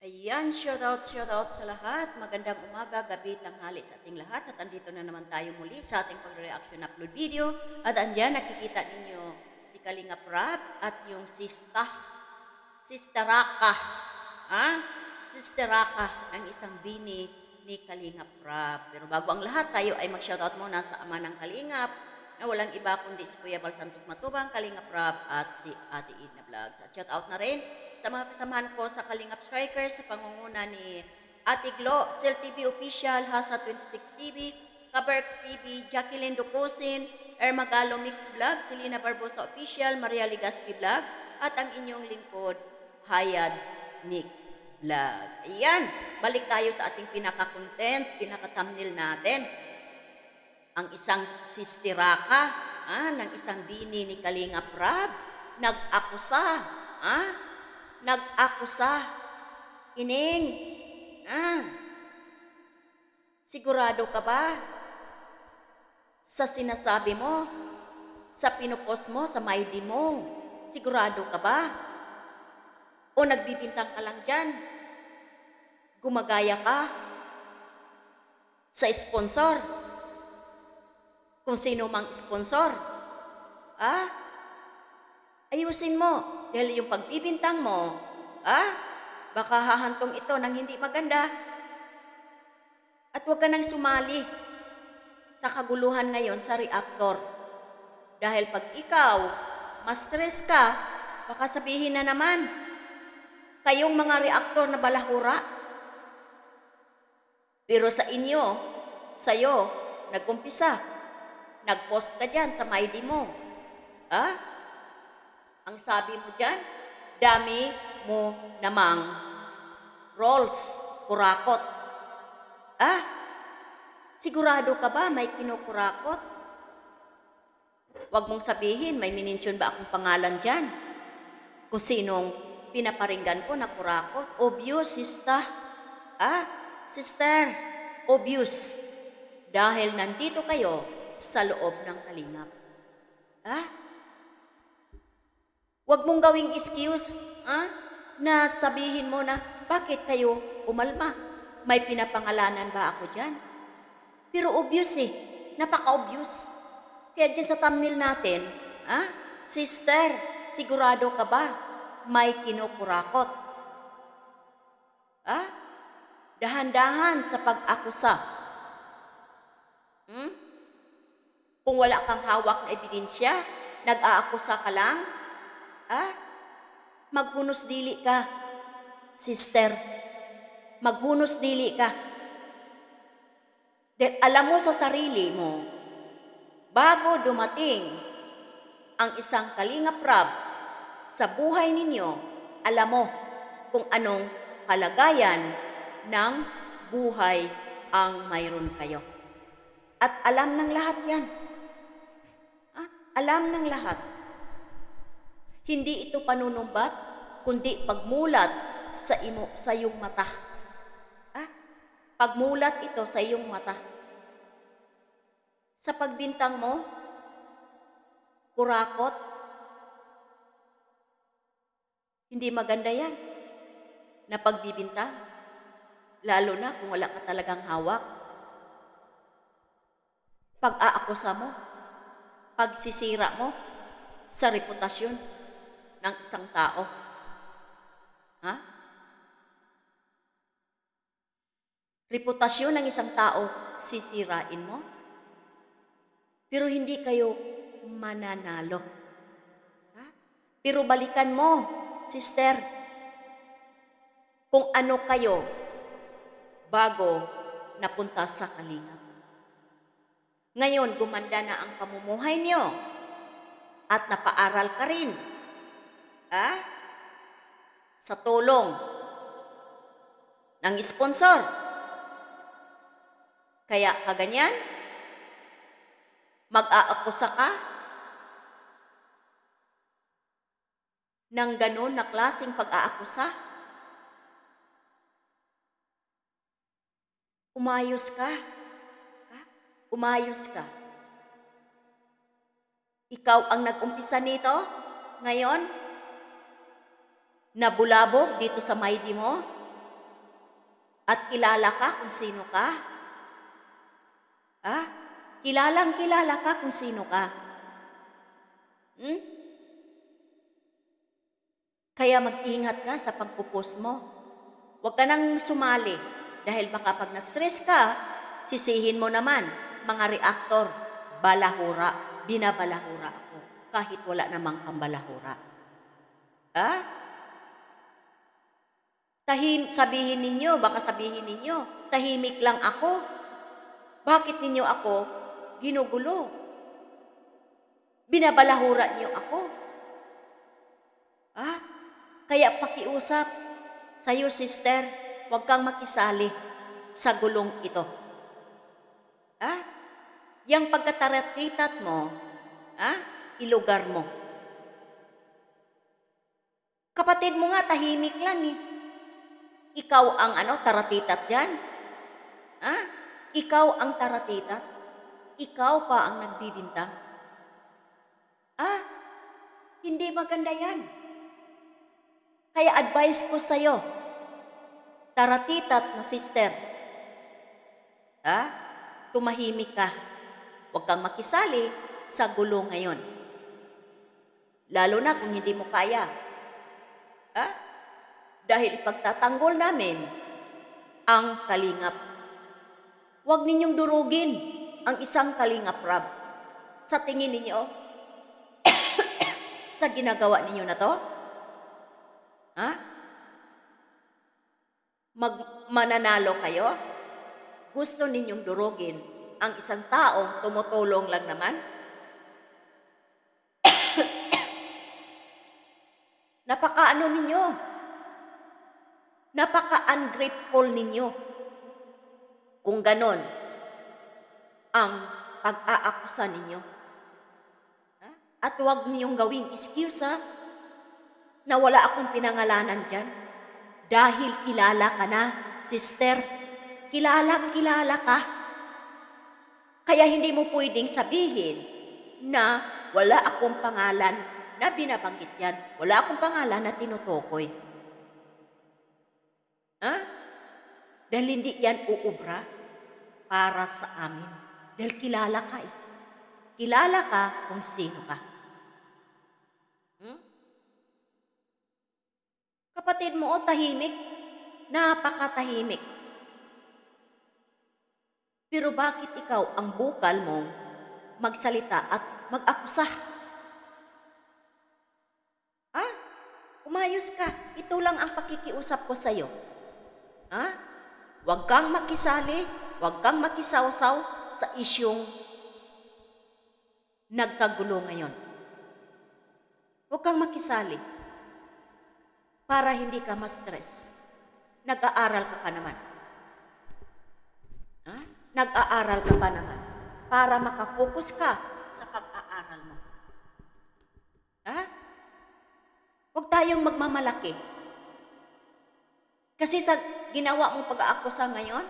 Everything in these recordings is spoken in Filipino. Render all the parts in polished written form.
Ayan, shoutout sa lahat. Magandang umaga, gabi, tanghali sa ating lahat. At andito na naman tayo muli sa ating pag-reaction upload video. At andyan, nakikita ninyo si Kalinga Prab at yung Sisteraka. Sisteraka ng isang bini ni Kalinga Prab. Pero bago ang lahat, tayo ay mag-shoutout muna sa ama ng Kalingap na walang iba kundi si Kuya Bal Santos Matubang, Kalinga Prab at si Ate Edna Vlogs. At shoutout na rin sa mga kasamahan ko sa Kalingap Strikers sa pangunguna ni Ate Glo, Sel TV Official, Hasa 26 TV, Kaberks TV, Jacqueline Ducosin, Ermagalo Mix Vlog, Selena Barbosa Official, Maria Ligaspi Vlog, at ang inyong lingkod, Hayads Mix Vlog. Ayan, balik tayo sa ating pinaka-content, pinaka-thumbnail natin. Ang isang sisteraka ng isang bini ni Kalinga Prab, nag-akusa, Ining, sigurado ka ba sa sinasabi mo, sa pinupost mo, sa MyD mo? Sigurado ka ba? O nagbibintang ka lang dyan? Gumagaya ka sa sponsor? Kung sino mang sponsor? Ayusin mo. Dahil yung pagbibintang mo, baka hahantong ito ng hindi maganda. At huwag ka nang sumali sa kaguluhan ngayon sa reactor. Dahil pag ikaw, ma-stress ka, baka sabihin na naman, kayong mga reactor na balahura. Pero sa inyo, sa'yo, nag-umpisa. Nag-post ka dyan sa MyD mo. Ang sabi mo dyan, dami mo namang rolls, kurakot. Sigurado ka ba may kinukurakot? Huwag mong sabihin, may minensyon ba akong pangalan dyan? Kung sinong pinaparinggan ko na kurakot. Obvious, sister. Sister, obvious. Dahil nandito kayo sa loob ng Kalingap. Huwag mong gawing excuse, na sabihin mo na, bakit kayo umalma? May pinapangalanan ba ako dyan? Pero obvious napaka-obvious. Kaya dyan sa thumbnail natin, sister, sigurado ka ba may kinukurakot? Dahan-dahan sa pag-akusa. Kung wala kang hawak na ebidensya, nag-aakusa ka lang, maghunos dili ka, sister. Maghunos dili ka. Dahil alam mo sa sarili mo, bago dumating ang isang Kalinga Prab sa buhay ninyo, alam mo kung anong kalagayan ng buhay ang mayroon kayo. At alam ng lahat yan. Alam ng lahat. Hindi ito panunumbat, kundi pagmulat sa iyong mata. Pagmulat ito sa iyong mata. Sa pagbintang mo, kurakot, hindi maganda yan na pagbibintang. Lalo na kung wala ka talagang hawak. Pag-aakusa mo, pagsisira mo sa reputasyon ng isang tao. Reputasyon ng isang tao, sisirain mo. Pero hindi kayo mananalo. Pero balikan mo, sister, kung ano kayo bago napunta sa Kalingap. Ngayon, gumanda na ang pamumuhay niyo at napaaral ka rin. Sa tulong ng sponsor. Kaya kaganyan, mag-aakusa ka ng ganun na klaseng pag-aakusa. Umayos ka. Umayos ka. Ikaw ang nag-umpisa nito, ngayon, nabulabog dito sa MyD mo, At kilala ka kung sino ka? Ah? Kilalang kilala ka kung sino ka. Hmm? Kaya mag-ingat ka sa pagpupost mo. Huwag ka nang sumali dahil baka pag na-stress ka, sisihin mo naman, mga reaktor, balahura, binabalahura ako kahit wala namang pambalahura. Ah? Sabihin ninyo, baka sabihin ninyo, tahimik lang ako. Bakit ninyo ako ginugulo? Binabalahura niyo ako. Ah? Kaya pakiusap sa'yo, sister, huwag kang makisali sa gulong ito. Ah? Yang pagkataratitat mo, ilugar mo. Kapatid mo nga, tahimik lang eh. Ikaw ang taratitat dyan. Ikaw ang taratitat. Ikaw pa ang nagbibintang. Hindi maganda yan. Kaya advice ko sa'yo, taratitat na sister, tumahimik ka. Huwag kang makisali sa gulo ngayon. Lalo na kung hindi mo kaya. Dahil ipagtatanggol namin ang kalingap. Huwag ninyong durugin ang isang kalingap rab. Sa tingin ninyo, sa ginagawa ninyo na to, mananalo kayo? Gusto ninyong durugin ang isang taong tumutulong lang naman? Napaka-ano ninyo? Napaka-ungrateful ninyo. Kung ganon ang pag-aakusa ninyo. At huwag ninyong gawing excuse na wala akong pinangalanan dyan. Dahil kilala ka na, sister. Kilala ka. Kaya hindi mo pwedeng sabihin na wala akong pangalan na binabanggit yan. Wala akong pangalan na tinutukoy. Dahil hindi yan uubra para sa amin. Dahil kilala ka eh. Kilala ka kung sino ka. Kapatid mo, tahimik. Napakatahimik. Pero bakit ikaw ang bukal mong magsalita at mag-akusa? Umayos ka. Ito lang ang pakikiusap ko sa'yo. Huwag kang makisali, huwag kang makisawsaw sa isyong nagkagulo ngayon. Huwag kang makisali para hindi ka ma-stress. Nag-aaral ka pa naman. Nag-aaral ka pa naman para makafocus ka sa pag-aaral mo. Huwag tayong magmamalaki. Kasi sa ginawa mong pag-aakusa ngayon,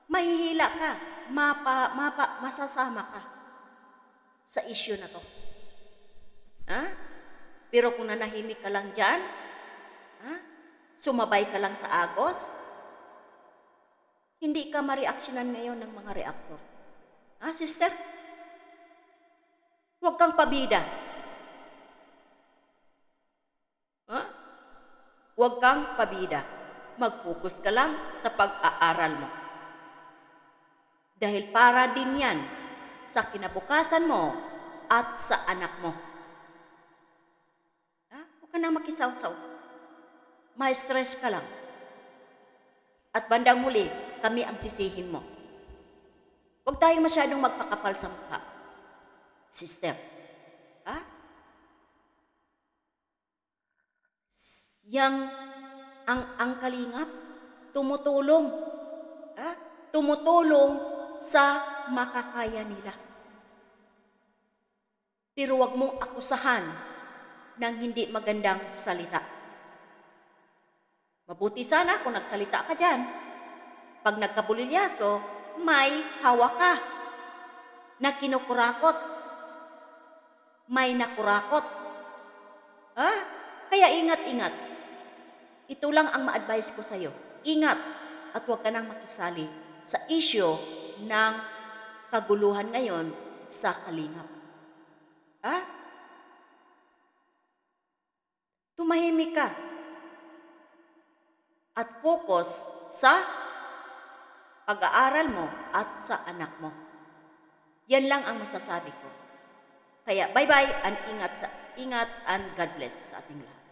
mahihila ka, masasama ka sa issue na to. Pero kung nanahimik ka lang dyan, sumabay ka lang sa agos, hindi ka ma-reactionan ngayon ng mga reaktor. Sister? Huwag kang pabida. Huwag kang pabida. Mag-focus ka lang sa pag-aaral mo. Dahil para din yan sa kinabukasan mo at sa anak mo. Huwag ka na makisawsaw. May stress ka lang. At bandang muli, kami ang sisihin mo. Huwag tayong masyadong magpakapal sa mukha. Sister. Yang ang kalingap, tumutulong. Tumutulong sa makakaya nila. Pero huwag mong akusahan ng hindi magandang salita. Mabuti sana kung nagsalita ka dyan. Pag nagkabulilyaso, may hawa ka na kinukurakot. May nakurakot. Kaya ingat-ingat. Ito lang ang ma-advise ko sa'yo. Ingat at huwag ka nang makisali sa isyo ng kaguluhan ngayon sa Kalingap. Ha? Tumahimik ka at focus sa pag-aaral mo at sa anak mo. Yan lang ang masasabi ko. Kaya bye-bye and ingat and God bless sa ating lahat.